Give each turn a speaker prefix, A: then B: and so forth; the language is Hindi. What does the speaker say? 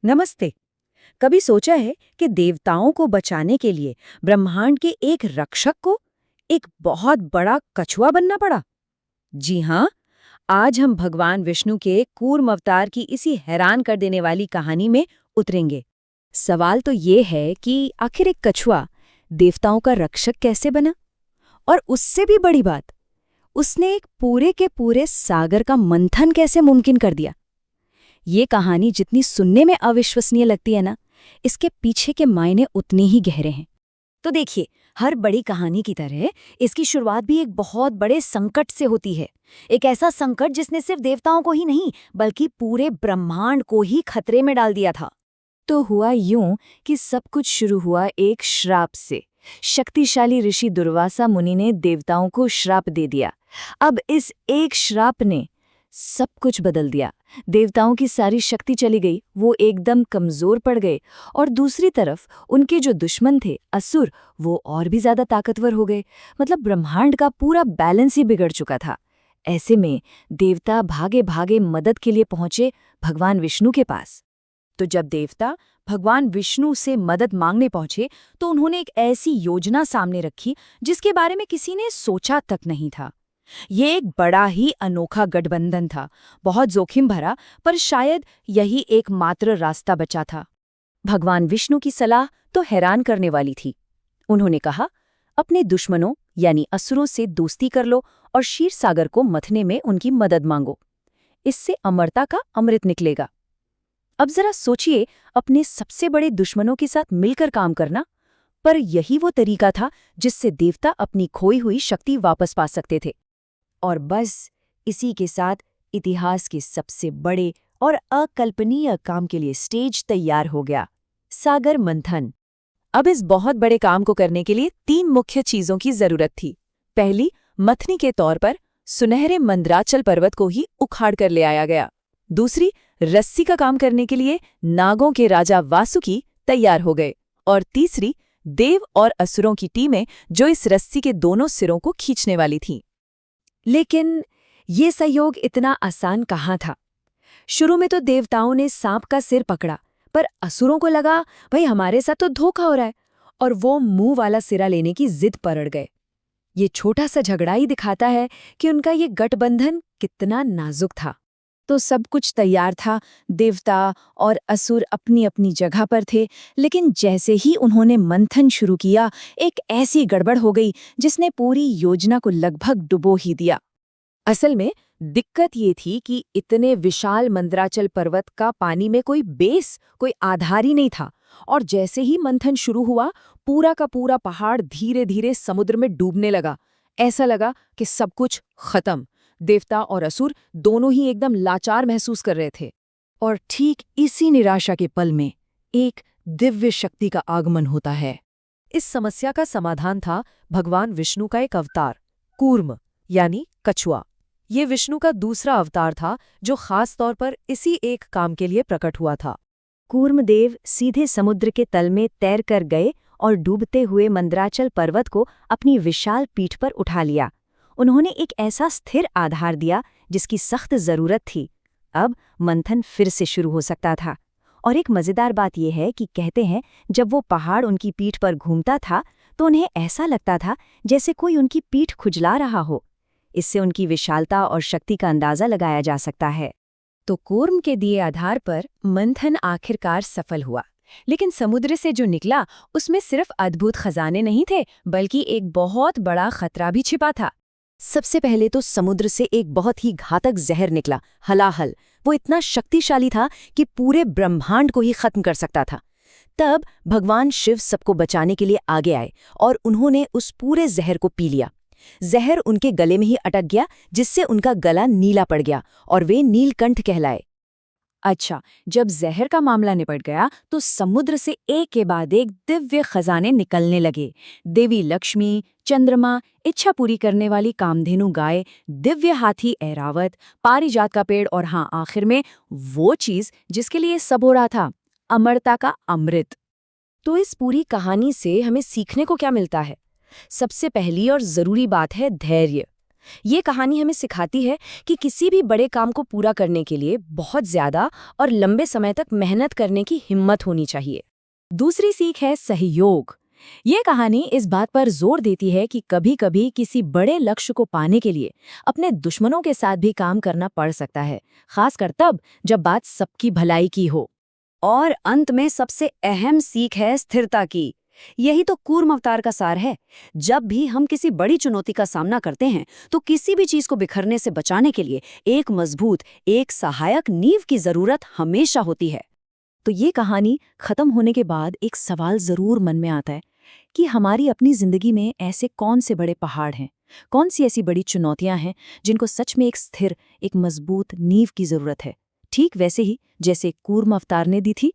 A: नमस्ते। कभी सोचा है कि देवताओं को बचाने के लिए ब्रह्मांड के एक रक्षक को एक बहुत बड़ा कछुआ बनना पड़ा? जी हाँ, आज हम भगवान विष्णु के कूर्म अवतार की इसी हैरान कर देने वाली कहानी में उतरेंगे। सवाल तो ये है कि आखिर एक कछुआ देवताओं का रक्षक कैसे बना? और उससे भी बड़ी बात, उसने एक पूरे के पूरे सागर का मंथन कैसे मुमकिन कर दिया? ये कहानी जितनी सुनने में अविश्वसनीय लगती है ना, इसके पीछे के मायने उतने ही गहरे हैं। तो देखिए, हर बड़ी कहानी की तरह इसकी शुरुआत भी एक बहुत बड़े संकट से होती है। एक ऐसा संकट जिसने सिर्फ देवताओं को ही नहीं, बल्कि पूरे ब्रह्मांड को ही खतरे में डाल दिया था। तो हुआ यूं कि सब कुछ शुरू हुआ एक श्राप से। शक्तिशाली ऋषि दुर्वासा मुनि ने देवताओं को श्राप दे दिया। अब इस एक श्राप ने सब कुछ बदल दिया। देवताओं की सारी शक्ति चली गई, वो एकदम कमजोर पड़ गए, और दूसरी तरफ उनके जो दुश्मन थे असुर, वो और भी ज्यादा ताकतवर हो गए। मतलब ब्रह्मांड का पूरा बैलेंस ही बिगड़ चुका था। ऐसे में देवता भागे भागे मदद के लिए पहुंचे भगवान विष्णु के पास। तो जब देवता भगवान विष्णु से मदद मांगने पहुंचे तो उन्होंने एक ऐसी योजना सामने रखी जिसके बारे में किसी ने सोचा तक नहीं था। ये एक बड़ा ही अनोखा गठबंधन था, बहुत जोखिम भरा, पर शायद यही एकमात्र रास्ता बचा था। भगवान विष्णु की सलाह तो हैरान करने वाली थी। उन्होंने कहा, अपने दुश्मनों यानी असुरों से दोस्ती कर लो और क्षीर सागर को मथने में उनकी मदद मांगो। इससे अमरता का अमृत निकलेगा। अब जरा सोचिए, अपने सबसे बड़े दुश्मनों के साथ मिलकर काम करना। पर यही वो तरीका था जिससे देवता अपनी खोई हुई शक्ति वापस पा सकते थे। और बस इसी के साथ इतिहास के सबसे बड़े और अकल्पनीय काम के लिए स्टेज तैयार हो गया, सागर मंथन। अब इस बहुत बड़े काम को करने के लिए 3 मुख्य चीजों की जरूरत थी। पहली, मथनी के तौर पर सुनहरे मंदराचल पर्वत को ही उखाड़ कर ले आया गया। दूसरी, रस्सी का काम करने के लिए नागों के राजा वासुकी तैयार हो गए। और तीसरी, देव और असुरों की टीमें जो इस रस्सी के दोनों सिरों को खींचने वाली थीं। लेकिन ये सहयोग इतना आसान कहाँ था। शुरू में तो देवताओं ने सांप का सिर पकड़ा, पर असुरों को लगा भाई हमारे साथ तो धोखा हो रहा है, और वो मुंह वाला सिरा लेने की जिद पर अड़ गए। ये छोटा सा झगड़ा ही दिखाता है कि उनका ये गठबंधन कितना नाजुक था। तो सब कुछ तैयार था, देवता और असुर अपनी अपनी जगह पर थे, लेकिन जैसे ही उन्होंने मंथन शुरू किया, एक ऐसी गड़बड़ हो गई जिसने पूरी योजना को लगभग डुबो ही दिया। असल में दिक्कत ये थी कि इतने विशाल मंदराचल पर्वत का पानी में कोई बेस, कोई आधार ही नहीं था, और जैसे ही मंथन शुरू हुआ, पूरा का पूरा पहाड़ धीरे धीरे समुद्र में डूबने लगा। ऐसा लगा कि सब कुछ खत्म। देवता और असुर दोनों ही एकदम लाचार महसूस कर रहे थे। और ठीक इसी निराशा के पल में एक दिव्य शक्ति का आगमन होता है। इस समस्या का समाधान था भगवान विष्णु का एक अवतार, कूर्म यानी कछुआ। ये विष्णु का दूसरा अवतार था जो खास तौर पर इसी एक काम के लिए प्रकट हुआ था। कूर्मदेव सीधे समुद्र के तल में तैर कर गए और डूबते हुए मंदराचल पर्वत को अपनी विशाल पीठ पर उठा लिया। उन्होंने एक ऐसा स्थिर आधार दिया जिसकी सख्त जरूरत थी। अब मंथन फिर से शुरू हो सकता था। और एक मजेदार बात यह है कि कहते हैं जब वो पहाड़ उनकी पीठ पर घूमता था तो उन्हें ऐसा लगता था जैसे कोई उनकी पीठ खुजला रहा हो। इससे उनकी विशालता और शक्ति का अंदाजा लगाया जा सकता है। तो कूर्म के दिए आधार पर मंथन आखिरकार सफल हुआ। लेकिन समुद्र से जो निकला उसमें सिर्फ अद्भुत खजाने नहीं थे, बल्कि एक बहुत बड़ा खतरा भी छिपा था। सबसे पहले तो समुद्र से एक बहुत ही घातक जहर निकला, हलाहल। वो इतना शक्तिशाली था कि पूरे ब्रह्मांड को ही खत्म कर सकता था। तब भगवान शिव सबको बचाने के लिए आगे आए और उन्होंने उस पूरे जहर को पी लिया। जहर उनके गले में ही अटक गया, जिससे उनका गला नीला पड़ गया और वे नीलकंठ कहलाए। अच्छा, जब जहर का मामला निपट गया तो समुद्र से एक के बाद एक दिव्य खजाने निकलने लगे। देवी लक्ष्मी, चंद्रमा, इच्छा पूरी करने वाली कामधेनु गाय, दिव्य हाथी ऐरावत, पारिजात का पेड़, और हाँ, आखिर में वो चीज जिसके लिए सब हो रहा था, अमरता का अमृत। तो इस पूरी कहानी से हमें सीखने को क्या मिलता है? सबसे पहली और जरूरी बात है धैर्य। ये कहानी हमें सिखाती है कि किसी भी बड़े काम को पूरा करने के लिए बहुत ज्यादा और लंबे समय तक मेहनत करने की हिम्मत होनी चाहिए। दूसरी सीख है सहयोग। ये कहानी इस बात पर जोर देती है कि कभी-कभी किसी बड़े लक्ष्य को पाने के लिए अपने दुश्मनों के साथ भी काम करना पड़ सकता है, खासकर तब जब बात सबकी भलाई की हो। और अंत में सबसे अहम सीख है स्थिरता की। यही तो कूर्म अवतार का सार है। जब भी हम किसी बड़ी चुनौती का सामना करते हैं तो किसी भी चीज को बिखरने से बचाने के लिए एक मजबूत, एक सहायक नींव की जरूरत हमेशा होती है। तो ये कहानी खत्म होने के बाद एक सवाल जरूर मन में आता है कि हमारी अपनी जिंदगी में ऐसे कौन से बड़े पहाड़ हैं, कौन सी ऐसी बड़ी चुनौतियां हैं जिनको सच में एक स्थिर, एक मजबूत नींव की जरूरत है, ठीक वैसे ही जैसे कूर्म अवतार ने दी थी।